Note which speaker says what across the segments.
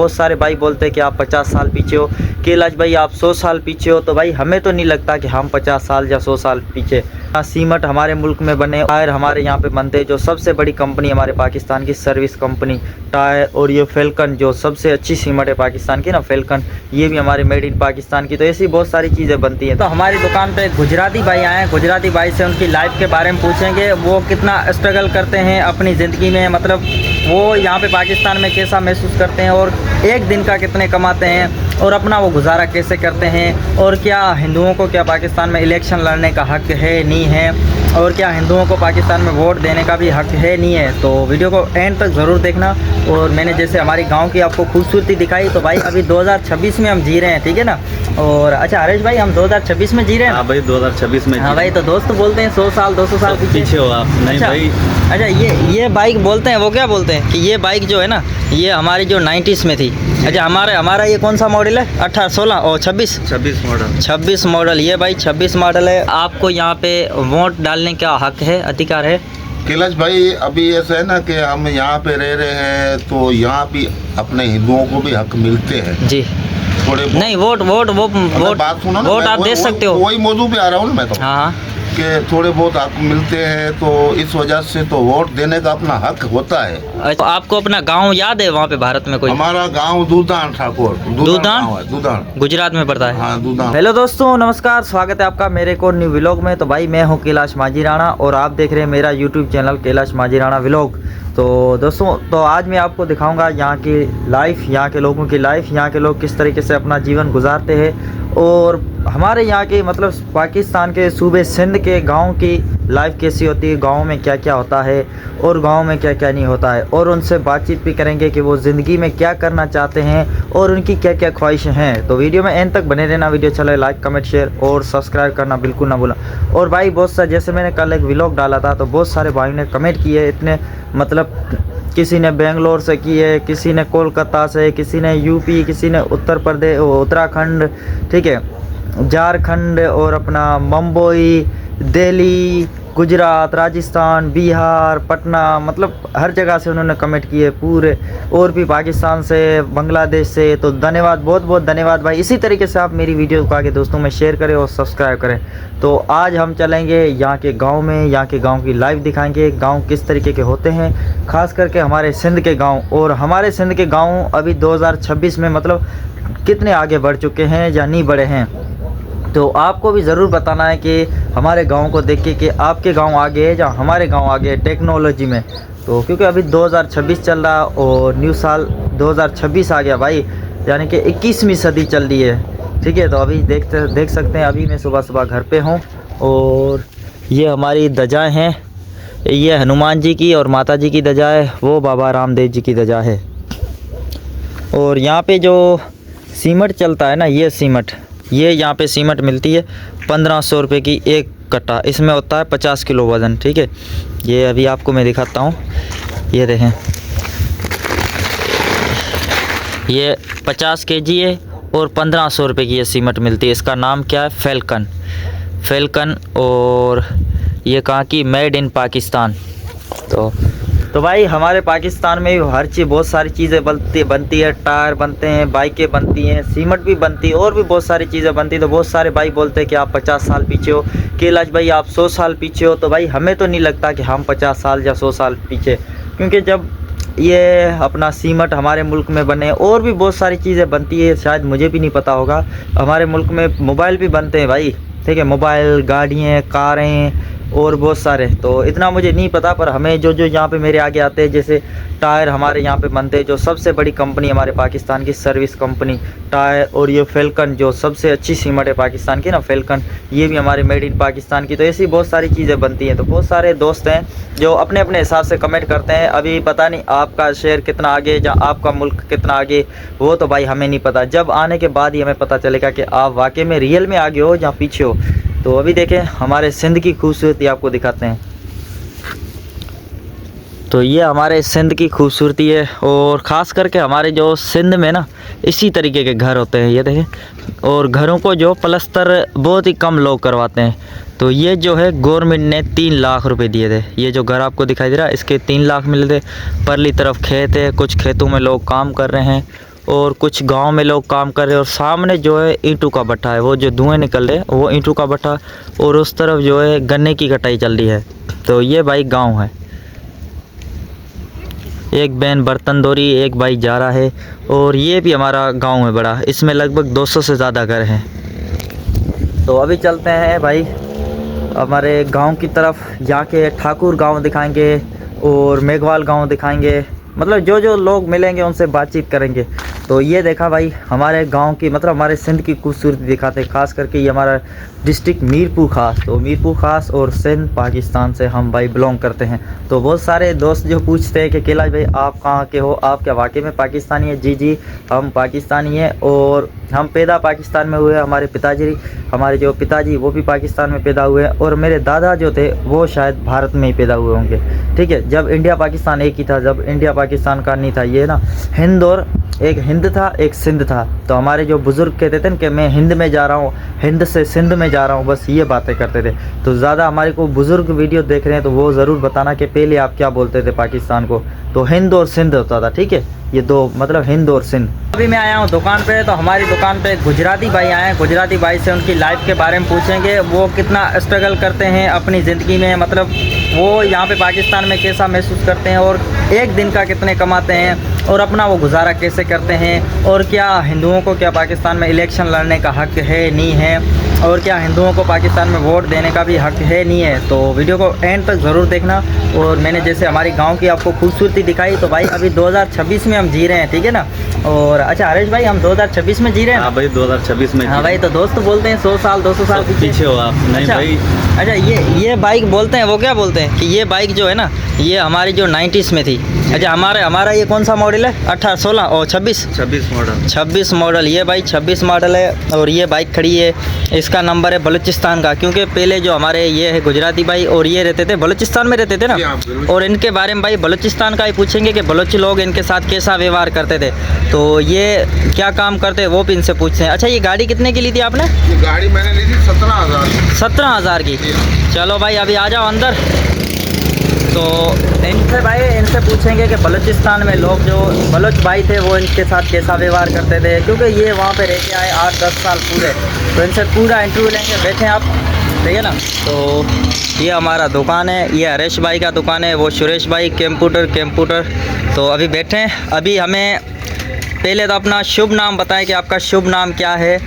Speaker 1: बहुत सारे भाई बोलते हैं कि आप 50 साल पीछे हो, कैलाश भाई आप 100 साल पीछे हो। तो भाई हमें तो नहीं लगता कि हम 50 साल या 100 साल पीछे। सीमेंट हमारे मुल्क में बने, टायर हमारे यहाँ पे बनते हैं, जो सबसे बड़ी कंपनी हमारे पाकिस्तान की सर्विस कंपनी टायर, और ये फेल्कन जो सबसे अच्छी सीमेंट है पाकिस्तान की ना, फेल्कन, ये भी हमारे मेड इन पाकिस्तान की। तो ऐसी बहुत सारी चीज़ें बनती हैं। तो हमारी दुकान पे गुजराती भाई आए हैं, गुजराती भाई से उनकी लाइफ के बारे में पूछेंगे, वो कितना स्ट्रगल करते हैं अपनी ज़िंदगी में, मतलब वो यहाँ पे पाकिस्तान में कैसा महसूस करते हैं, और एक दिन का कितने कमाते हैं, और अपना वो गुजारा कैसे करते हैं, और क्या हिंदुओं को क्या पाकिस्तान में इलेक्शन लड़ने का हक है नहीं है, और क्या हिंदुओं को पाकिस्तान में वोट देने का भी हक है नहीं है। तो वीडियो को एंड तक ज़रूर देखना। और मैंने जैसे हमारी गांव की आपको खूबसूरती दिखाई, तो भाई अभी 2026 में हम जी रहे हैं, ठीक है ना। और अच्छा हरेश भाई, हम 2026 में जी रहे हैं।
Speaker 2: हाँ भाई 2026 में।
Speaker 1: हाँ भाई, तो दोस्त बोलते हैं 100 साल 200 साल
Speaker 2: पीछे हो आप। नहीं
Speaker 1: अच्छा,
Speaker 2: भाई।
Speaker 1: अच्छा ये बाइक बोलते हैं, वो क्या बोलते हैं कि ये बाइक जो है ना, ये हमारी जो 90s में थी। अच्छा हमारा ये कौन सा मॉडल है? 18 16 और 26
Speaker 2: मॉडल।
Speaker 1: 26 मॉडल। ये भाई 26 मॉडल है। आपको यहाँ पे वोट डालने का हक है, अधिकार है।
Speaker 3: कैलाश भाई अभी ऐसा है ना कि हम यहाँ पे रह रहे हैं, तो यहाँ भी अपने हिंदुओं को भी हक मिलते हैं
Speaker 1: जी।
Speaker 3: थोड़े
Speaker 1: नहीं वोट
Speaker 3: बात सुनो ना,
Speaker 1: वोट आप दे सकते हो।
Speaker 3: वही मौजू पे आ रहा हूँ ना मैं तो।
Speaker 1: हाँ
Speaker 3: कि थोड़े बहुत हक मिलते हैं, तो इस वजह से तो वोट देने का अपना हक होता है।
Speaker 1: अच्छा, आपको अपना गांव याद है वहाँ पे भारत में कोई?
Speaker 3: हमारा गांव दूधान ठाकुर, दूधान
Speaker 1: गुजरात में पड़ता है।
Speaker 3: हाँ दूधान।
Speaker 1: हेलो दोस्तों, नमस्कार, स्वागत है आपका मेरे को न्यू व्लॉग में। तो भाई मैं हूँ कैलाश माजीराणा, और आप देख रहे हैं मेरा यूट्यूब चैनल कैलाश माजीराणा व्लॉग। तो दोस्तों, तो आज मैं आपको दिखाऊंगा यहाँ की लाइफ, यहाँ के लोगों की लाइफ, यहाँ के लोग किस तरीके से अपना जीवन गुजारते हैं, और हमारे यहाँ के मतलब पाकिस्तान के सूबे सिंध के गांव की लाइफ कैसी होती है, गांव में क्या क्या होता है और गांव में क्या क्या नहीं होता है। और उनसे बातचीत भी करेंगे कि वो ज़िंदगी में क्या करना चाहते हैं और उनकी क्या क्या ख्वाहिशें हैं। तो वीडियो में एंड तक बने रहना। वीडियो चले लाइक कमेंट शेयर और सब्सक्राइब करना बिल्कुल ना भूलना। और भाई बहुत सारे, जैसे मैंने कल एक व्लॉग डाला था, तो बहुत सारे भाइयों ने कमेंट किए, इतने मतलब किसी ने बेंगलोर से की है, किसी ने कोलकाता से, किसी ने यूपी, किसी ने उत्तर प्रदेश, उत्तराखंड, ठीक है, झारखंड, और अपना मुंबई, दिल्ली, गुजरात, राजस्थान, बिहार, पटना, मतलब हर जगह से उन्होंने कमेंट किए पूरे, और भी पाकिस्तान से, बांग्लादेश से। तो धन्यवाद, बहुत बहुत धन्यवाद भाई। इसी तरीके से आप मेरी वीडियो को आगे दोस्तों में शेयर करें और सब्सक्राइब करें। तो आज हम चलेंगे यहाँ के गांव में, यहाँ के गांव की लाइव दिखाएंगे, गांव किस तरीके के होते हैं, खास करके हमारे सिंध के गाँव। और हमारे सिंध के गाँव अभी 2026 में मतलब कितने आगे बढ़ चुके हैं या नहीं बढ़े हैं। तो आपको भी ज़रूर बताना है कि हमारे गांव को देख के कि आपके गांव आगे है या हमारे गांव आगे है टेक्नोलॉजी में। तो क्योंकि अभी 2026 चल रहा, और न्यू साल 2026 आ गया भाई, यानी कि 21वीं सदी चल रही है, ठीक है। तो अभी देख सकते हैं, अभी मैं सुबह सुबह घर पे हूँ, और ये हमारी ध्वजाएँ हैं, ये हनुमान जी की और माता जी की ध्वजा है, वो बाबा रामदेव जी की ध्वजा है। और यहाँ पे जो सीमेंट चलता है ना, ये सीमेंट, ये यहाँ पे सीमेंट मिलती है 1500 रुपये की एक कट्टा। इसमें होता है 50 किलो वज़न, ठीक है। ये अभी आपको मैं दिखाता हूँ, ये देखें, ये 50 kg है और 1500 रुपये की ये सीमेंट मिलती है। इसका नाम क्या है? फेल्कन, और ये कहाँ की? Made in Pakistan. तो भाई हमारे पाकिस्तान में भी हर चीज़, बहुत सारी चीज़ें बनती है, टायर बनते हैं, बाइकें बनती हैं, सीमेंट भी बनती है, और भी बहुत सारी चीज़ें बनती है। तो बहुत सारे भाई बोलते हैं कि आप 50 साल पीछे हो, कैलाश भाई आप 100 साल पीछे हो। तो भाई हमें तो नहीं लगता कि हम 50 साल या 100 साल पीछे, क्योंकि जब ये अपना सीमेंट हमारे मुल्क में बने, और भी बहुत सारी चीज़ें बनती है, शायद मुझे भी नहीं पता होगा। हमारे मुल्क में मोबाइल भी बनते हैं भाई, ठीक है, मोबाइल, गाड़ियाँ, कारें, और बहुत सारे। तो इतना मुझे नहीं पता, पर हमें जो यहाँ पे मेरे आगे आते हैं, जैसे टायर हमारे यहाँ पे बनते हैं, जो सबसे बड़ी कंपनी हमारे पाकिस्तान की सर्विस कंपनी टायर, और ये फेल्कन जो सबसे अच्छी सीमेंट है पाकिस्तान की ना, फेल्कन, ये भी हमारे मेड इन पाकिस्तान की। तो ऐसी बहुत सारी चीज़ें बनती हैं। तो बहुत सारे दोस्त हैं जो अपने अपने हिसाब से कमेंट करते हैं। अभी पता नहीं आपका शहर कितना आगे या आपका मुल्क कितना आगे, वो तो भाई हमें नहीं पता। जब आने के बाद ही हमें पता चलेगा कि आप वाकई में रियल में आगे हो या पीछे हो। तो अभी देखें हमारे सिंध की खूबसूरती आपको दिखाते हैं। तो ये हमारे सिंध की खूबसूरती है, और ख़ास करके हमारे जो सिंध में ना इसी तरीके के घर होते हैं, ये देखें। और घरों को जो प्लस्तर बहुत ही कम लोग करवाते हैं। तो ये जो है गवर्नमेंट ने 3 लाख रुपए दिए थे। ये जो घर आपको दिखाई दे रहा है, इसके 3 लाख मिले थे। परली तरफ खेत है, कुछ खेतों में लोग काम कर रहे हैं, और कुछ गांव में लोग काम कर रहे हैं। और सामने जो है ईंटों का भट्ठा है, वो जो धुएं निकल रहे हैं वो ईंटों का भट्ठा, और उस तरफ जो है गन्ने की कटाई चल रही है। तो ये भाई गांव है। एक बहन बर्तन धो रही है, एक भाई जा रहा है। और ये भी हमारा गांव है बड़ा, इसमें लगभग 200 से ज़्यादा घर हैं। तो अभी चलते हैं भाई हमारे गांव की तरफ, जाके ठाकुर गांव दिखाएंगे और मेघवाल गांव दिखाएंगे। मतलब जो जो लोग मिलेंगे उनसे बातचीत करेंगे। तो ये देखा भाई हमारे गांव की, मतलब हमारे सिंध की खूबसूरती दिखाते, खास करके ये हमारा डिस्ट्रिक्ट मीरपुर खास। तो मीरपुर खास और सिंध पाकिस्तान से हम भाई बिलोंग करते हैं। तो बहुत सारे दोस्त जो पूछते हैं कि कैलाश भाई आप कहाँ के हो, आप क्या वाकई में पाकिस्तानी है? जी जी हम पाकिस्तानी हैं, और हम पैदा पाकिस्तान में हुए। हमारे जो पिताजी वो भी पाकिस्तान में पैदा हुए, और मेरे दादा जो थे वो शायद भारत में ही पैदा हुए होंगे। ठीक है, जब इंडिया पाकिस्तान एक ही था, जब इंडिया पाकिस्तान का नहीं था ये ना, हिंद और एक हिंद था एक सिंध था। तो हमारे जो बुज़ुर्ग कहते थे ना कि मैं हिंद में जा रहा हूँ, हिंद से सिंध में जा रहा हूँ, बस ये बातें करते थे। तो ज़्यादा हमारे को बुज़ुर्ग वीडियो देख रहे हैं तो वो ज़रूर बताना कि पहले आप क्या बोलते थे पाकिस्तान को। तो हिंद और सिंध होता था, ठीक है, ये दो मतलब हिंद और सिंध। अभी मैं आया हूँ दुकान पे, तो हमारी दुकान पे गुजराती भाई आए हैं। गुजराती भाई से उनकी लाइफ के बारे में पूछेंगे, वो कितना स्ट्रगल करते हैं अपनी ज़िंदगी में, मतलब वो यहाँ पे पाकिस्तान में कैसा महसूस करते हैं, और एक दिन का कितने कमाते हैं, और अपना वो गुजारा कैसे करते हैं, और क्या हिंदुओं को क्या पाकिस्तान में इलेक्शन लड़ने का हक है नहीं है, और क्या हिंदुओं को पाकिस्तान में वोट देने का भी हक है नहीं है। तो वीडियो को एंड तक ज़रूर देखना। और मैंने जैसे हमारी गांव की आपको खूबसूरती दिखाई, तो भाई अभी 2026 में हम जी रहे हैं, ठीक है ना। और अच्छा हरेश भाई हम 2026 में जी रहे हैं।
Speaker 2: हाँ भाई 2026 में।
Speaker 1: हाँ भाई, तो दोस्त बोलते हैं 100 साल 200 साल
Speaker 2: पीछे हो आप। नहीं
Speaker 1: अच्छा,
Speaker 2: भाई।
Speaker 1: अच्छा ये बाइक बोलते हैं, वो क्या बोलते हैं कि ये बाइक जो है ना, ये हमारी जो 90s में थी। अच्छा हमारा ये कौन सा मॉडल है? 18 16 और 26
Speaker 2: मॉडल।
Speaker 1: 26 मॉडल, ये भाई 26 मॉडल है। और ये बाइक खड़ी है, इसका नंबर है बलूचिस्तान का, क्योंकि पहले जो हमारे ये है गुजराती भाई और ये रहते थे बलूचिस्तान में रहते थे ना। और इनके बारे में भाई बलूचिस्तान का ही पूछेंगे कि बलोच लोग इनके साथ कैसा व्यवहार करते थे, तो ये क्या काम करते हैं वो भी इनसे पूछते हैं। अच्छा ये गाड़ी कितने की ली थी आपने?
Speaker 3: ये गाड़ी मैंने ली थी 17,000।
Speaker 1: 17,000 की। चलो भाई अभी आ जाओ अंदर। तो इनसे पूछेंगे कि बलूचिस्तान में लोग जो बलोच भाई थे वो इनके साथ कैसा व्यवहार करते थे, क्योंकि ये वहाँ पे रह के आए 8-10 साल पूरे। तो इनसे पूरा इंटरव्यू लेंगे, बैठे आप, ठीक है ना। तो ये हमारा दुकान है, ये हरेश भाई का दुकान है, वो सुरेश भाई कंप्यूटर। तो अभी बैठे हैं। अभी हमें पहले तो अपना शुभ नाम बताएं कि आपका शुभ नाम क्या है?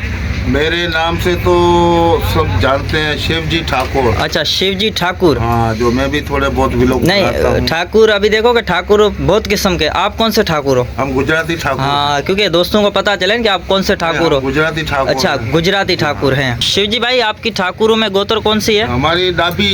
Speaker 3: मेरे नाम से तो सब जानते हैं, शिवजी ठाकुर।
Speaker 1: अच्छा शिवजी ठाकुर।
Speaker 3: हाँ, जो मैं भी थोड़े बहुत भी लोग
Speaker 1: नहीं ठाकुर, अभी देखो कि ठाकुर बहुत किस्म के। आप कौन से ठाकुर हो?
Speaker 3: हम गुजराती ठाकुर।
Speaker 1: हाँ, क्योंकि दोस्तों को पता चले कि आप कौन से ठाकुर हो।
Speaker 3: गुजराती ठाकुर।
Speaker 1: अच्छा गुजराती ठाकुर हैं। शिवजी भाई आपकी ठाकुरों में गोत्र कौन सी है?
Speaker 3: हमारी डाबी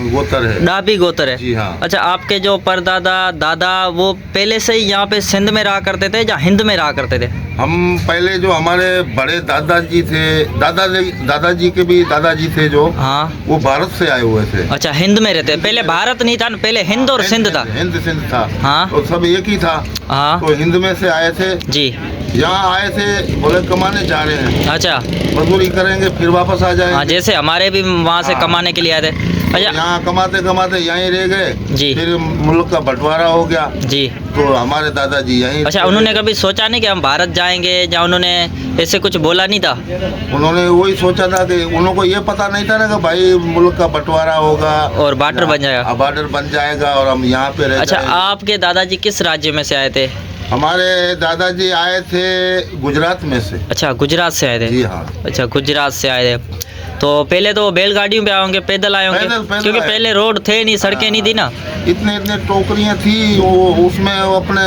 Speaker 3: गोत्र है।
Speaker 1: डाबी गोत्र है
Speaker 3: जी हाँ।
Speaker 1: अच्छा, आपके जो परदादा दादा वो पहले से ही यहाँ पे सिंध में रहा करते थे या हिंद में रहा करते थे?
Speaker 3: हम पहले जो हमारे बड़े दादाजी थे, दादाजी के भी दादाजी थे जो,
Speaker 1: हाँ,
Speaker 3: वो भारत से आए हुए थे।
Speaker 1: अच्छा हिंद में रहते, पहले भारत नहीं था ना, पहले हिंद और सिंध था।
Speaker 3: हिंद सिंध था।
Speaker 1: हाँ,
Speaker 3: तो सब एक ही था।
Speaker 1: हाँ,
Speaker 3: तो हिंद में से आए थे,
Speaker 1: जी।
Speaker 3: यहाँ आए थे, बोले कमाने जा रहे हैं,
Speaker 1: अच्छा
Speaker 3: मजदूरी करेंगे फिर वापस आ जाएंगे।
Speaker 1: हाँ, जैसे हमारे भी वहाँ से
Speaker 3: हाँ।
Speaker 1: कमाने के लिए आए थे। अच्छा
Speaker 3: यहाँ कमाते कमाते यहीं रह गए
Speaker 1: जी।
Speaker 3: फिर मुल्क का बंटवारा हो गया,
Speaker 1: जी।
Speaker 3: तो हमारे दादाजी यहीं।
Speaker 1: अच्छा उन्होंने कभी सोचा नहीं कि हम भारत जाएंगे, या उन्होंने ऐसे कुछ बोला नहीं था?
Speaker 3: उन्होंने वही सोचा था कि उनको ये पता नहीं था ना कि भाई मुल्क का बंटवारा होगा
Speaker 1: और बॉर्डर बन जाएगा।
Speaker 3: बॉर्डर बन जाएगा और हम यहाँ पे रह
Speaker 1: अच्छा
Speaker 3: जाएंगे।
Speaker 1: आपके दादाजी किस राज्य में से आए थे?
Speaker 3: हमारे दादाजी आए थे गुजरात में से।
Speaker 1: अच्छा गुजरात से आए थे।
Speaker 3: जी हाँ।
Speaker 1: अच्छा गुजरात से आए थे। तो पहले तो बैलगाड़ियों पे आए होंगे, पैदल आए होंगे?
Speaker 3: पैदल
Speaker 1: क्योंकि
Speaker 3: आए।
Speaker 1: पहले रोड थे नहीं, सड़कें नहीं थी ना।
Speaker 3: इतने टोकरियां थी, वो उसमें वो अपने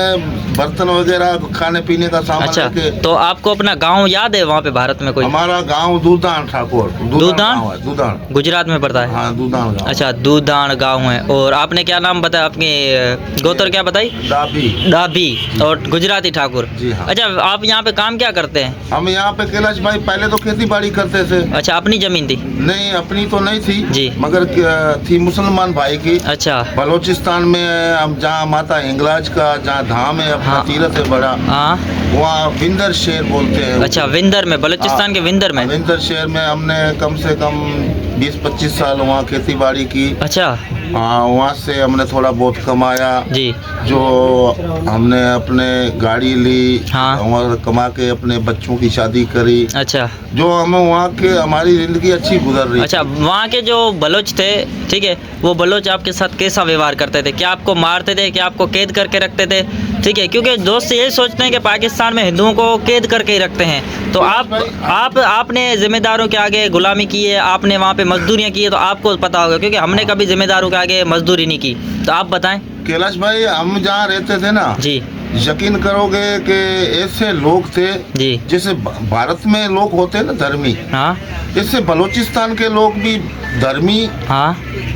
Speaker 3: बर्तन वगैरह खाने पीने का सामान
Speaker 1: अच्छा
Speaker 3: लेके।
Speaker 1: तो आपको अपना गांव याद है वहाँ पे भारत में कोई?
Speaker 3: हमारा गांव दूधान ठाकुर।
Speaker 1: दूधान?
Speaker 3: गाँव है, दूधान
Speaker 1: गुजरात में पड़ता है।
Speaker 3: हाँ, दूधान गाँव।
Speaker 1: अच्छा दूधान गांव है। और आपने क्या नाम बताया, अपनी गोत्र क्या बताई?
Speaker 3: डाबी।
Speaker 1: डाबी और गुजराती ठाकुर।
Speaker 3: जी हाँ।
Speaker 1: अच्छा आप यहाँ पे काम क्या करते हैं?
Speaker 3: हम यहाँ पे कैलाश भाई पहले तो खेती बाड़ी करते थे।
Speaker 1: अच्छा अपनी जमीन थी?
Speaker 3: नहीं अपनी तो नहीं थी
Speaker 1: जी।
Speaker 3: मगर थी मुसलमान भाई की।
Speaker 1: अच्छा
Speaker 3: बलूचिस्तान में हम जहाँ माता हिंगलाज का जहाँ धाम है अपना,
Speaker 1: हाँ।
Speaker 3: तीरथ है बड़ा,
Speaker 1: हाँ।
Speaker 3: वहाँ विंदर शहर बोलते हैं।
Speaker 1: अच्छा विंदर में, बलूचिस्तान के विंदर में?
Speaker 3: विंदर शहर में हमने कम से कम 20-25 साल वहाँ खेती बाड़ी की।
Speaker 1: अच्छा
Speaker 3: हाँ, वहाँ से हमने थोड़ा बहुत कमाया।
Speaker 1: जी।
Speaker 3: जो हमने अपने गाड़ी ली,
Speaker 1: हाँ।
Speaker 3: वहाँ कमा के अपने बच्चों की शादी करी।
Speaker 1: अच्छा
Speaker 3: जो हमें वहाँ के हमारी जिंदगी अच्छी गुजर रही।
Speaker 1: अच्छा, वहाँ के जो बलोच थे, ठीक है, वो बलोच आपके साथ कैसा व्यवहार करते थे? क्या आपको मारते थे? क्या आपको कैद करके रखते थे? ठीक है, क्योंकि दोस्त यही सोचते हैं कि पाकिस्तान में हिंदुओं को कैद करके ही रखते हैं। तो आपने जिम्मेदारों के आगे गुलामी की है, आपने वहाँ पे मजदूरियाँ की है, तो आपको पता होगा, क्योंकि हमने कभी जिम्मेदारों के आगे मजदूरी नहीं की। तो आप बताएं।
Speaker 3: कैलाश भाई, हम जहाँ रहते थे ना
Speaker 1: जी
Speaker 3: यकीन करोगे कि ऐसे लोग थे
Speaker 1: जी।
Speaker 3: जैसे भारत में लोग होते हैं ना धर्मी,
Speaker 1: हाँ
Speaker 3: इससे बलूचिस्तान के लोग भी धर्मी
Speaker 1: हाँ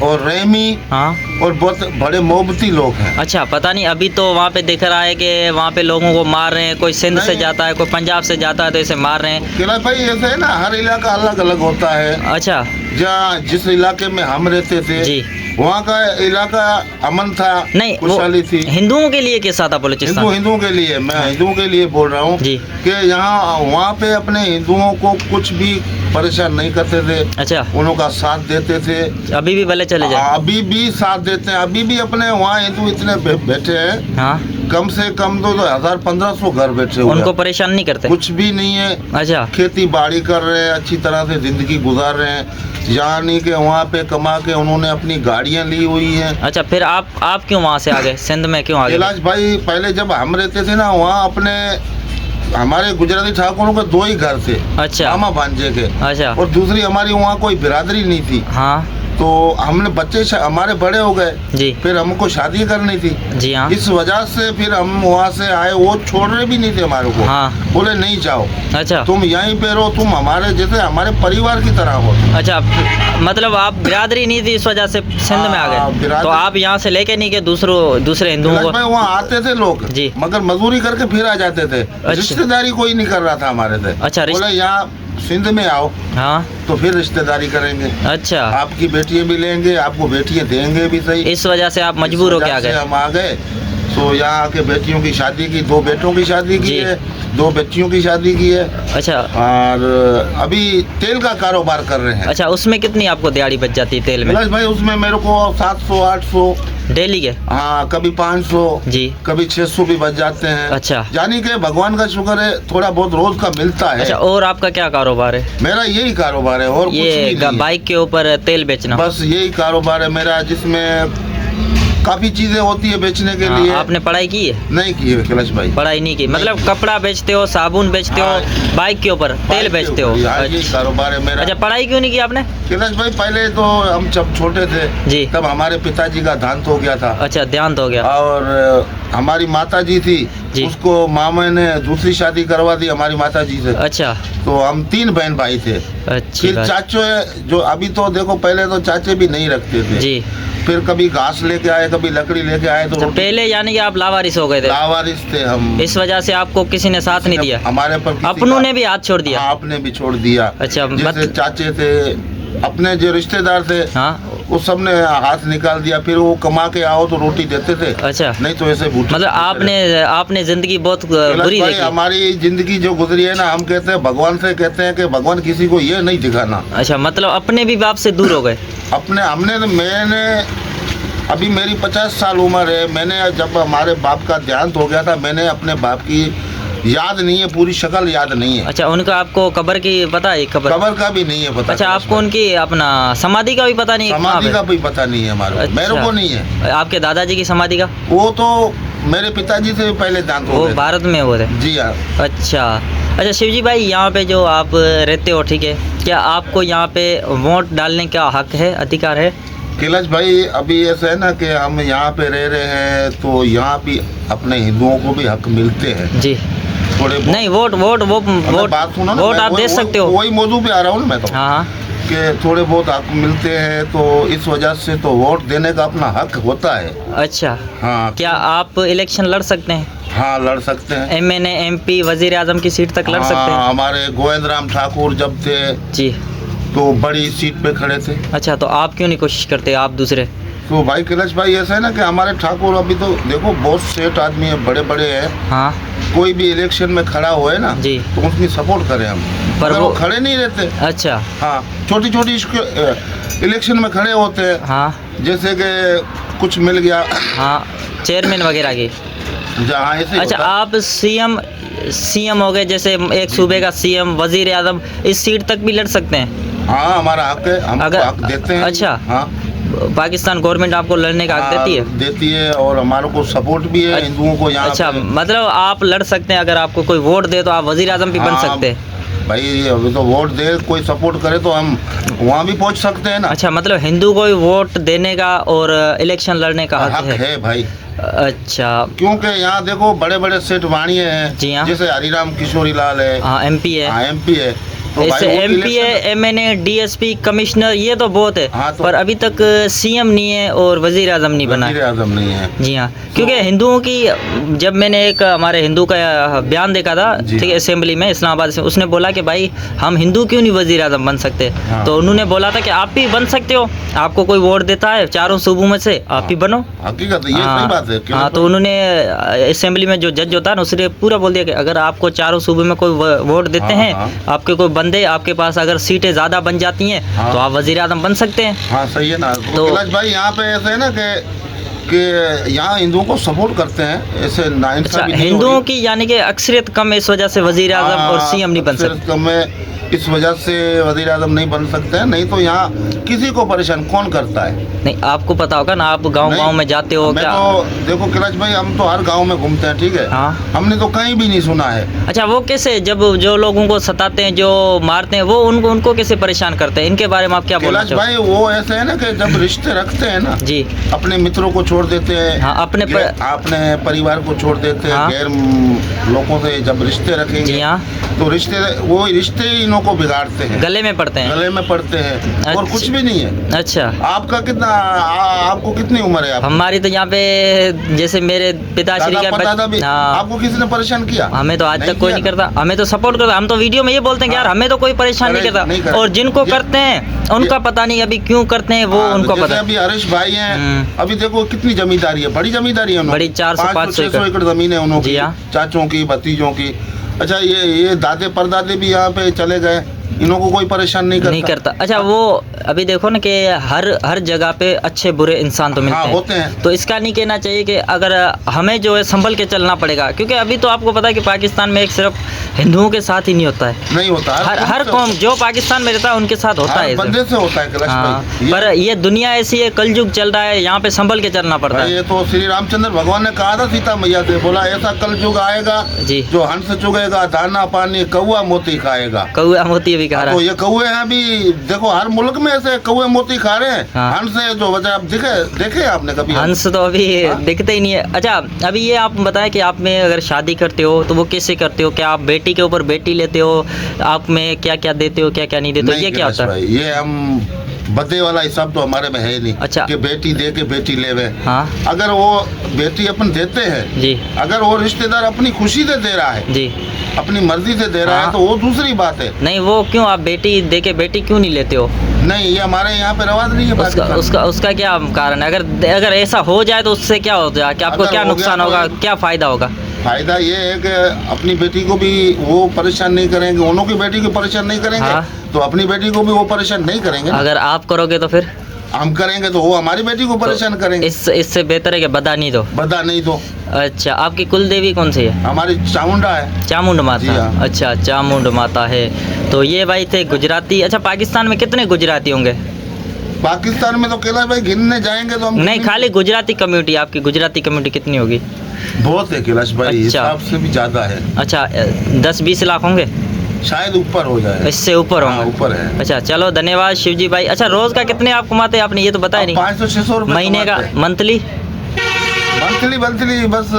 Speaker 3: और रहमी
Speaker 1: हाँ।
Speaker 3: और बहुत बड़े मोहब्बती लोग हैं।
Speaker 1: अच्छा, पता नहीं, अभी तो वहाँ पे दिख रहा है कि वहाँ पे लोगों को मार रहे हैं, कोई सिंध से
Speaker 3: नहीं।
Speaker 1: जाता है, कोई पंजाब से जाता है, तो इसे मार रहे हैं।
Speaker 3: कैलाश भाई, ऐसे है ना, हर इलाका अलग अलग होता है।
Speaker 1: अच्छा
Speaker 3: जहाँ जिस इलाके में हम रहते थे
Speaker 1: जी।
Speaker 3: वहाँ का इलाका अमन था,
Speaker 1: नहीं,
Speaker 3: खुशहाली थी।
Speaker 1: हिंदुओं के लिए कैसा था बलूचिस्तान?
Speaker 3: हिंदुओं के लिए, मैं हिंदुओं के लिए बोल रहा हूँ
Speaker 1: जी।
Speaker 3: कि यहाँ वहाँ पे अपने हिंदुओं को कुछ भी परेशान नहीं करते थे।
Speaker 1: अच्छा,
Speaker 3: उनका साथ देते थे।
Speaker 1: अभी भी भले चले जाए।
Speaker 3: अभी भी साथ देते हैं। अभी भी अपने वहाँ हिंदू इतने बैठे हैं,
Speaker 1: हाँ,
Speaker 3: कम से कम तो 1000-1500 घर बैठे हुए
Speaker 1: उनको
Speaker 3: हैं।
Speaker 1: परेशान नहीं करते?
Speaker 3: कुछ भी नहीं है।
Speaker 1: अच्छा
Speaker 3: खेती बाड़ी कर रहे हैं, अच्छी तरह से जिंदगी गुजार रहे हैं। यहाँ नहीं कि वहाँ पे कमा के उन्होंने अपनी गाड़ियाँ ली हुई हैं।
Speaker 1: अच्छा, फिर आप क्यों वहाँ से आ गए? सिंध में क्यों आ गए?
Speaker 3: कैलाश भाई, पहले जब हम रहते थे ना वहाँ अपने हमारे गुजराती ठाकुरों के 2 ही घर थे।
Speaker 1: अच्छा
Speaker 3: मामा भांजे के।
Speaker 1: अच्छा
Speaker 3: और दूसरी हमारी वहाँ कोई बिरादरी नहीं थी।
Speaker 1: हाँ
Speaker 3: तो हमने बच्चे हमारे बड़े हो गए,
Speaker 1: जी
Speaker 3: फिर हमको शादी करनी थी।
Speaker 1: जी। हाँ
Speaker 3: इस वजह से फिर हम वहाँ से आए। वो छोड़ रहे भी नहीं थे हमारे को।
Speaker 1: हाँ।
Speaker 3: बोले नहीं जाओ,
Speaker 1: अच्छा
Speaker 3: तुम यहीं पे रहो, तुम हमारे जैसे हमारे परिवार की तरह हो।
Speaker 1: अच्छा, मतलब आप बिरादरी नहीं थी, इस वजह से सिंध में आ
Speaker 3: हाँ,
Speaker 1: गए।
Speaker 3: बिरादरी-
Speaker 1: तो आप यहाँ से लेके नहीं गए दूसरे हिंदुओं
Speaker 3: कैलाश
Speaker 1: को?
Speaker 3: भाई, वहाँ आते थे लोग
Speaker 1: जी।
Speaker 3: मगर मजदूरी करके फिर आ जाते थे। रिश्तेदारी कोई नहीं कर रहा था हमारे से।
Speaker 1: अच्छा,
Speaker 3: बोले यहाँ सिंध में आओ
Speaker 1: हाँ
Speaker 3: तो फिर रिश्तेदारी करेंगे।
Speaker 1: अच्छा,
Speaker 3: आपकी बेटियां भी लेंगे, आपको बेटियां देंगे भी सही।
Speaker 1: इस वजह से आप मजबूर होके आ
Speaker 3: इस वजह से
Speaker 1: गए।
Speaker 3: हम आ गए। तो यहाँ आके बेटियों की शादी की, 2 बेटों की शादी की
Speaker 1: जी।
Speaker 3: है, 2 बच्चियों की शादी की है।
Speaker 1: अच्छा
Speaker 3: और अभी तेल का कारोबार कर रहे हैं।
Speaker 1: अच्छा, उसमें कितनी आपको दिहाड़ी बच जाती है तेल में?
Speaker 3: कैलाश भाई, उसमें मेरे को 700-800,
Speaker 1: डेली के?
Speaker 3: हाँ कभी 500
Speaker 1: जी।
Speaker 3: कभी 600 भी बच जाते हैं।
Speaker 1: अच्छा।
Speaker 3: यानी कि भगवान का शुक्र है, थोड़ा बहुत रोज का मिलता है।
Speaker 1: अच्छा, और आपका क्या कारोबार है?
Speaker 3: मेरा यही कारोबार है और कुछ भी
Speaker 1: ये
Speaker 3: नहीं है।
Speaker 1: बाइक के ऊपर तेल बेचना?
Speaker 3: बस यही कारोबार है मेरा, जिसमें काफी चीजें होती है बेचने के
Speaker 1: हाँ,
Speaker 3: लिए।
Speaker 1: आपने पढ़ाई की है?
Speaker 3: नहीं की है कैलाश भाई।
Speaker 1: पढ़ाई नहीं की, मतलब कपड़ा बेचते हो, साबुन बेचते हो,
Speaker 3: हाँ।
Speaker 1: बाइक के ऊपर तेल बेचते हो?
Speaker 3: हाँ, यही
Speaker 1: अच्छा।
Speaker 3: कारोबार है मेरा।
Speaker 1: अच्छा, पढ़ाई क्यों नहीं की आपने?
Speaker 3: कैलाश भाई, पहले तो हम जब छोटे थे
Speaker 1: जी।
Speaker 3: तब हमारे पिताजी का देहांत हो गया था।
Speaker 1: अच्छा, देहांत हो गया।
Speaker 3: और हमारी माता जी थी,
Speaker 1: जी।
Speaker 3: उसको मामा ने दूसरी शादी करवा दी हमारी माता जी से।
Speaker 1: अच्छा
Speaker 3: तो हम 3 बहन भाई थे।
Speaker 1: अच्छी
Speaker 3: फिर
Speaker 1: बात।
Speaker 3: चाचो है, जो अभी तो देखो, पहले तो चाचे भी नहीं रखते थे।
Speaker 1: जी।
Speaker 3: फिर कभी घास लेके आए, कभी लकड़ी लेके आए, तो
Speaker 1: अच्छा, पहले यानी कि आप लावारिस हो गए थे,
Speaker 3: लावारिस थे हम।
Speaker 1: इस वजह से आपको किसी ने साथ नहीं दिया?
Speaker 3: हमारे पर किसी
Speaker 1: अपनों
Speaker 3: का-
Speaker 1: ने भी हाथ छोड़ दिया?
Speaker 3: हाँ, अपने भी छोड़ दिया।
Speaker 1: अच्छा,
Speaker 3: जैसे चाचे थे, अपने जो रिश्तेदार थे,
Speaker 1: हाँ।
Speaker 3: वो सब ने हाथ निकाल दिया। फिर वो कमा के आओ तो रोटी देते थे,
Speaker 1: अच्छा,
Speaker 3: नहीं तो ऐसे भूखे।
Speaker 1: मतलब आपने जिंदगी बहुत
Speaker 3: कैलाश
Speaker 1: बुरी
Speaker 3: भाई,
Speaker 1: देखी?
Speaker 3: हमारी जिंदगी जो गुजरी है ना, हम कहते हैं भगवान से कहते हैं कि भगवान किसी को ये नहीं दिखाना।
Speaker 1: अच्छा, मतलब अपने भी बाप से दूर हो गए?
Speaker 3: मैंने अभी मेरी 50 साल उम्र है। मैंने जब हमारे बाप का देहांत हो गया था, मैंने अपने बाप की याद नहीं है, पूरी शक्ल याद नहीं है।
Speaker 1: अच्छा, उनका आपको कब्र की पता है?
Speaker 3: कब्र का भी नहीं है पता।
Speaker 1: अच्छा, आपको उनकी अपना समाधि का भी पता नहीं है?
Speaker 3: समाधि
Speaker 1: कहाँ
Speaker 3: का
Speaker 1: पे?
Speaker 3: भी पता नहीं है हमारे को। मेरे को नहीं है।
Speaker 1: आपके दादाजी की समाधि का?
Speaker 3: वो तो मेरे पिताजी से पहले देहांत हो
Speaker 1: वो
Speaker 3: गए।
Speaker 1: भारत में हो रहे?
Speaker 3: जी हाँ।
Speaker 1: अच्छा अच्छा, शिवजी भाई, यहाँ पे जो आप रहते हो, ठीक है, क्या आपको यहाँ पे वोट डालने का हक है, अधिकार है?
Speaker 3: कैलाश भाई, अभी ऐसा है ना कि हम यहाँ पे रह रहे हैं, तो यहाँ भी अपने हिंदुओं को भी हक मिलते हैं
Speaker 1: जी।
Speaker 3: थोड़े बहुत।
Speaker 1: नहीं, वोट
Speaker 3: बात सुनो ना,
Speaker 1: वोट
Speaker 3: मैं
Speaker 1: आप दे सकते हो।
Speaker 3: वही मौजू पे आ रहा हूँ ना मैं तो,
Speaker 1: हाँ हाँ।
Speaker 3: कि थोड़े बहुत हक मिलते हैं, तो इस वजह से तो वोट देने का अपना हक होता है।
Speaker 1: अच्छा,
Speaker 3: हाँ।
Speaker 1: क्या आप इलेक्शन लड़ सकते हैं?
Speaker 3: हाँ, लड़ सकते हैं।
Speaker 1: MNA MP वजीर आजम की सीट तक लड़ सकते हैं?
Speaker 3: हाँ, हमारे गोविंद राम ठाकुर जब थे
Speaker 1: जी।
Speaker 3: तो बड़ी सीट पे खड़े थे।
Speaker 1: अच्छा, तो आप क्यों नहीं कोशिश करते, आप दूसरे?
Speaker 3: तो भाई कैलाश भाई, ऐसा है ना कि हमारे ठाकुर अभी तो देखो बहुत सेठ आदमी है, बड़े बड़े हैं।
Speaker 1: हाँ
Speaker 3: कोई भी इलेक्शन में खड़ा हुआ है ना,
Speaker 1: जी।
Speaker 3: तो उसकी सपोर्ट करें हम।
Speaker 1: पर
Speaker 3: मगर
Speaker 1: वो
Speaker 3: वो खड़े नहीं रहते।
Speaker 1: अच्छा
Speaker 3: हाँ, छोटी छोटी इलेक्शन में खड़े होते हैं,
Speaker 1: हाँ
Speaker 3: जैसे कि कुछ मिल गया,
Speaker 1: हाँ चेयरमैन वगैरह की।
Speaker 3: जहाँ ऐसे ही
Speaker 1: अच्छा
Speaker 3: होता है।
Speaker 1: आप सीएम हो गए, जैसे एक सूबे का सीएम, वजीर आजम, इस सीट तक भी लड़ सकते हैं?
Speaker 3: हाँ, हमारा हक है, हम
Speaker 1: अगर-
Speaker 3: हक देते हैं।
Speaker 1: अच्छा।
Speaker 3: हाँ,
Speaker 1: पाकिस्तान गवर्नमेंट आपको लड़ने का हक देती है?
Speaker 3: हाँ, देती है, और हमारे को सपोर्ट भी है हिंदुओं को यहाँ
Speaker 1: अच्छा,
Speaker 3: पे।
Speaker 1: मतलब आप लड़ सकते हैं, अगर आपको कोई वोट दे तो आप वजीर आजम भी बन
Speaker 3: हाँ,
Speaker 1: सकते हैं?
Speaker 3: भाई अभी तो वोट दे, कोई सपोर्ट करे तो हम वहाँ भी पहुँच सकते हैं ना।
Speaker 1: अच्छा, मतलब हिंदू को भी वोट देने का और इलेक्शन लड़ने का हक
Speaker 3: हक है भाई,
Speaker 1: अच्छा,
Speaker 3: क्योंकि यहाँ देखो बड़े बड़े सेठ वाणिये हैं,
Speaker 1: जी हाँ।
Speaker 3: जैसे हरिराम किशोरी लाल है,
Speaker 1: हाँ एमपी है,
Speaker 3: हाँ एमपी है, तो
Speaker 1: ऐसे
Speaker 3: भाई वो
Speaker 1: एमपी है,
Speaker 3: इलेक्शन-
Speaker 1: एमएनए, डीएसपी, कमिश्नर, ये तो बहुत है।
Speaker 3: हाँ, तो-
Speaker 1: पर अभी तक सीएम नहीं है और वजीर आजम नहीं बना है।
Speaker 3: वज़ीर आज़म नहीं है।
Speaker 1: जी हाँ, क्योंकि हिंदुओं की, जब मैंने एक हमारे हिंदू का बयान देखा था,
Speaker 3: जी।
Speaker 1: ठीक है, असेंबली में इस्लामाबाद से, उसने बोला कि भाई हम हिंदू क्यों नहीं वजीर आजम बन सकते?
Speaker 3: हाँ।
Speaker 1: तो उन्होंने बोला था कि आप भी बन सकते हो, आपको कोई वोट देता है चारों सूबों में से, आप भी बनो।
Speaker 3: हकीकत है, ये
Speaker 1: हाँ,
Speaker 3: सही बात है।
Speaker 1: हाँ, तो उन्होंने असेंबली में जो जज होता है ना, उसने पूरा बोल दिया कि अगर आपको चारों सूबे में कोई वोट देते
Speaker 3: हाँ,
Speaker 1: हैं,
Speaker 3: हाँ।
Speaker 1: आपके कोई बंदे, आपके पास अगर सीटें ज़्यादा बन जाती हैं,
Speaker 3: हाँ।
Speaker 1: तो आप वजीर आजम बन सकते हैं।
Speaker 3: हाँ सही है ना।
Speaker 1: तो-
Speaker 3: तो कैलाश भाई यहाँ पे ऐसे है ना कि यहाँ हिंदुओं को सपोर्ट करते हैं, ऐसे
Speaker 1: अच्छा,
Speaker 3: नाइंसाफी नहीं हो
Speaker 1: हिंदुओं
Speaker 3: रही।
Speaker 1: की यानी कि अक्सरियत कम है, इस वजह से वजीर आजम और
Speaker 3: हाँ,
Speaker 1: सीएम नहीं बन
Speaker 3: अक्सर
Speaker 1: सकते।
Speaker 3: कम है, इस वजह से वजीर आजम नहीं बन सकते हैं। नहीं तो यहाँ किसी को परेशान कौन करता है?
Speaker 1: नहीं, आपको पता होगा ना, आप गांव
Speaker 3: नहीं,
Speaker 1: गांव में जाते हो
Speaker 3: मैं
Speaker 1: क्या?
Speaker 3: तो देखो कैलाश भाई, हम तो हर गांव में घूमते हैं, ठीक है,
Speaker 1: हाँ।
Speaker 3: हमने तो कहीं भी नहीं सुना है।
Speaker 1: अच्छा, वो कैसे, जब जो लोगों को सताते हैं, जो मारते हैं, वो उनको कैसे परेशान करते हैं? इनके बारे में आप क्या बोलना
Speaker 3: कैलाश
Speaker 1: चाहोगे?
Speaker 3: भाई वो ऐसे है ना कि जब रिश्ते रखते हैं ना,
Speaker 1: जी
Speaker 3: अपने मित्रों को छोड़ देते हैं,
Speaker 1: हाँ, अपने
Speaker 3: अपने परिवार को छोड़ देते हैं,
Speaker 1: हाँ।
Speaker 3: गैर लोगों से जब रिश्ते रखेंगे,
Speaker 1: जी हाँ,
Speaker 3: तो रिश्ते ही इन्हों को बिगाड़ते हैं,
Speaker 1: गले में पड़ते हैं।
Speaker 3: गले में पड़ते हैं, और
Speaker 1: अच्छा।
Speaker 3: कुछ भी नहीं है।
Speaker 1: अच्छा,
Speaker 3: आपका कितना आपको कितनी उम्र है?
Speaker 1: हमारी तो यहाँ पे, जैसे मेरे पिताश्री
Speaker 3: दादा
Speaker 1: का
Speaker 3: परदादा भी
Speaker 1: हाँ,
Speaker 3: आपको किसी ने परेशान किया?
Speaker 1: हमें तो आज तक कोई नहीं
Speaker 3: किया ना?
Speaker 1: करता, हमें तो सपोर्ट करता। हम तो वीडियो में ये बोलते हैं कि यार
Speaker 3: हाँ।
Speaker 1: हमें तो कोई परेशान नहीं
Speaker 3: नहीं
Speaker 1: करता,
Speaker 3: करता।
Speaker 1: और जिनको
Speaker 3: ये-
Speaker 1: करते हैं उनका पता नहीं अभी क्यों करते हैं, वो
Speaker 3: हाँ,
Speaker 1: उनको
Speaker 3: जैसे
Speaker 1: पता।
Speaker 3: अभी हरीश भाई हैं,
Speaker 1: हम्म।
Speaker 3: अभी देखो कितनी जमींदारी है, बड़ी जमींदारी है उन्होंने,
Speaker 1: बड़ी 400-500
Speaker 3: 600 एकड़ जमीन है उन्होंने,
Speaker 1: जी हाँ।
Speaker 3: चाचों की, भतीजों की। अच्छा, ये दादे परदादे भी यहाँ पे चले गए, इन्हों को कोई परेशान नहीं करता।
Speaker 1: अच्छा, वो अभी देखो ना कि हर जगह पे अच्छे बुरे इंसान तो मिलते
Speaker 3: हाँ,
Speaker 1: हैं,
Speaker 3: होते हैं।
Speaker 1: तो इसका नहीं कहना चाहिए कि अगर हमें जो है संभल के चलना पड़ेगा, क्योंकि अभी तो आपको पता है कि पाकिस्तान में एक सिर्फ हिंदुओं के साथ ही नहीं होता है,
Speaker 3: नहीं होता,
Speaker 1: हर कौम जो पाकिस्तान में रहता है उनके साथ होता है।
Speaker 3: बंदे से होता है कैलाश
Speaker 1: हाँ,
Speaker 3: भाई।
Speaker 1: पर ये दुनिया ऐसी है, कलयुग चल रहा है, यहाँ पे संभल के चलना पड़ता
Speaker 3: भाई
Speaker 1: है।
Speaker 3: ये तो श्री रामचंद्र भगवान ने कहा था सीता मैया से, बोला ऐसा कल युग आएगा
Speaker 1: जी।
Speaker 3: जो हंस चुगेगा, दाना पानी, कौआ मोती खाएगा।
Speaker 1: कौआ मोती भी खा रहा
Speaker 3: तो
Speaker 1: है।
Speaker 3: ये कौए हैं, अभी देखो हर मुल्क में ऐसे कौए मोती खा रहे हैं।
Speaker 1: हाँ।
Speaker 3: हंस है जो वजह, आप देखे आपने कभी?
Speaker 1: हंस तो अभी
Speaker 3: हाँ?
Speaker 1: दिखते ही नहीं है। अच्छा, अभी ये आप बताएं कि आप में अगर शादी करते हो तो वो कैसे करते हो? क्या आप बेटी के ऊपर बेटी लेते हो? आप में क्या क्या देते हो, क्या क्या नहीं देते हो? ये क्या
Speaker 3: कैलाश
Speaker 1: होता है?
Speaker 3: भाई, ये हम बदे वाला हिसाब तो हमारे में है ही नहीं।
Speaker 1: अच्छा।
Speaker 3: कि बेटी दे के बेटी लेवे।
Speaker 1: हाँ
Speaker 3: अगर वो बेटी अपन देते हैं,
Speaker 1: जी
Speaker 3: अगर वो रिश्तेदार अपनी खुशी से दे रहा है,
Speaker 1: जी।
Speaker 3: अपनी मर्जी से दे रहा
Speaker 1: हाँ।
Speaker 3: है, तो वो दूसरी बात है।
Speaker 1: नहीं, वो क्यों आप बेटी दे के बेटी क्यों नहीं लेते हो?
Speaker 3: नहीं, ये हमारे यहाँ पे रवाज नहीं है
Speaker 1: उसका
Speaker 3: पाकिस्तान में।
Speaker 1: उसका क्या कारण है? अगर ऐसा हो जाए तो उससे क्या हो जाए, कि आपको
Speaker 3: अगर
Speaker 1: क्या
Speaker 3: हो गया
Speaker 1: नुकसान
Speaker 3: तो-
Speaker 1: होगा, क्या फायदा होगा?
Speaker 3: फायदा ये है कि अपनी बेटी को भी वो परेशान नहीं करेंगे, उन्हों की बेटी को परेशान नहीं करेंगे,
Speaker 1: हाँ।
Speaker 3: तो अपनी बेटी को भी वो परेशान नहीं करेंगे ना।
Speaker 1: अगर आप करोगे तो फिर
Speaker 3: हम करेंगे तो वो हमारी बेटी को परेशान करेंगे।
Speaker 1: इससे बेहतर है कि बता नहीं दो।
Speaker 3: बता नहीं तो
Speaker 1: अच्छा, आपकी कुल देवी कौन सी है?
Speaker 3: हमारी चामुंडा है।
Speaker 1: चामुंड
Speaker 3: जी
Speaker 1: माता।
Speaker 3: हाँ।
Speaker 1: अच्छा, चामुंड माता है। तो ये भाई थे गुजराती। अच्छा, पाकिस्तान में कितने गुजराती होंगे?
Speaker 3: पाकिस्तान में तो कैलाश भाई गिनने जाएंगे तो हम
Speaker 1: नहीं, खाली गुजराती कम्युनिटी, आपकी गुजराती कम्युनिटी कितनी होगी?
Speaker 3: बहुत है कैलाश भाई,
Speaker 1: अच्छा।
Speaker 3: हिसाब से भी ज्यादा है,
Speaker 1: अच्छा, 10-20 लाख होंगे?
Speaker 3: शायद ऊपर हो जाए।
Speaker 1: इससे ऊपर
Speaker 3: हाँ,
Speaker 1: होंगे?
Speaker 3: ऊपर है।
Speaker 1: अच्छा, चलो धन्यवाद शिवजी भाई। अच्छा, रोज का कितने आप कमाते हैं? आपने ये तो बताया नहीं।
Speaker 3: 500-600 रुपए
Speaker 1: महीने का, मंथली?
Speaker 3: मंथली बस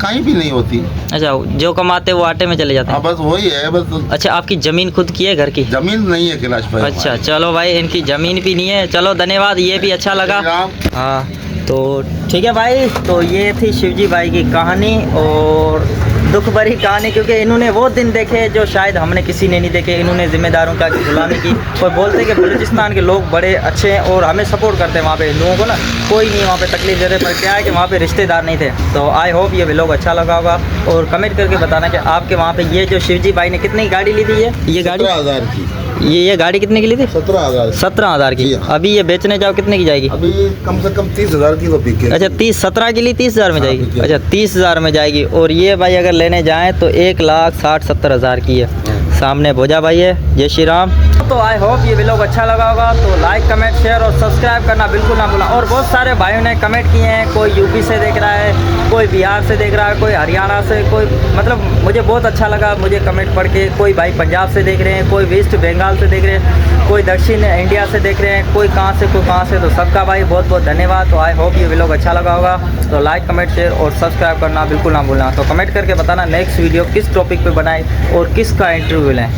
Speaker 3: कहीं भी नहीं होती।
Speaker 1: अच्छा, जो कमाते हैं वो आटे में चले जाते
Speaker 3: हाँ,
Speaker 1: हैं?
Speaker 3: बस वही है बस।
Speaker 1: अच्छा, आपकी जमीन खुद की है, घर की?
Speaker 3: जमीन नहीं है कैलाश भाई।
Speaker 1: अच्छा, चलो भाई, इनकी जमीन भी नहीं है। चलो धन्यवाद, ये भी अच्छा लगा।
Speaker 3: राम।
Speaker 1: हाँ, तो ठीक है भाई, तो ये थी शिवजी भाई की कहानी, और दुख भरी कहानी, क्योंकि इन्होंने वो दिन देखे जो शायद हमने किसी ने नहीं देखे। इन्होंने जिम्मेदारों का गुलामी की और बोलते कि बलूचिस्तान के लोग बड़े अच्छे हैं और हमें सपोर्ट करते हैं। वहाँ पे लोगों को ना कोई नहीं वहाँ पे तकलीफ दे रहे, पर क्या है कि वहाँ पे रिश्तेदार नहीं थे। तो आई होप ये व्लॉग अच्छा लगा होगा और कमेंट करके बताना कि आपके वहाँ पे ये जो शिवजी भाई ने कितनी गाड़ी ली थी, ये गाड़ी
Speaker 3: 17,000 की।
Speaker 1: ये गाड़ी कितने की ली थी?
Speaker 3: 17,000।
Speaker 1: 17,000 की।
Speaker 3: जी हाँ।
Speaker 1: अभी ये बेचने जाओ कितने की जाएगी?
Speaker 3: अभी कम से कम 30,000 की तो बिके।
Speaker 1: अच्छा 17 की ली 30,000 में
Speaker 3: हाँ,
Speaker 1: जाएगी।
Speaker 3: बिल्कुल।
Speaker 1: अच्छा 30,000 में जाएगी। और ये भाई अगर लेने जाएं तो 1,60,70,000 की है। सामने भोजा भाई है। जय श्री राम। तो आई होप ये व्लॉग अच्छा लगा होगा, तो लाइक कमेंट शेयर और सब्सक्राइब करना बिल्कुल ना भूलना। और बहुत सारे भाइयों ने कमेंट किए हैं, कोई यूपी से देख रहा है, कोई बिहार से देख रहा है, कोई हरियाणा से, कोई मतलब मुझे बहुत अच्छा लगा मुझे कमेंट पढ़ के। कोई भाई पंजाब से देख रहे हैं, कोई वेस्ट बंगाल से देख रहे हैं, कोई दक्षिण इंडिया से देख रहे हैं, कोई कहाँ से कोई कहाँ से। तो सबका भाई बहुत बहुत धन्यवाद। तो आई होप ये व्लॉग अच्छा लगा होगा, तो लाइक कमेंट शेयर और सब्सक्राइब करना बिल्कुल ना भूलना। तो कमेंट करके बताना नेक्स्ट वीडियो किस टॉपिक पे बनाए और किसका इंटरव्यू लें।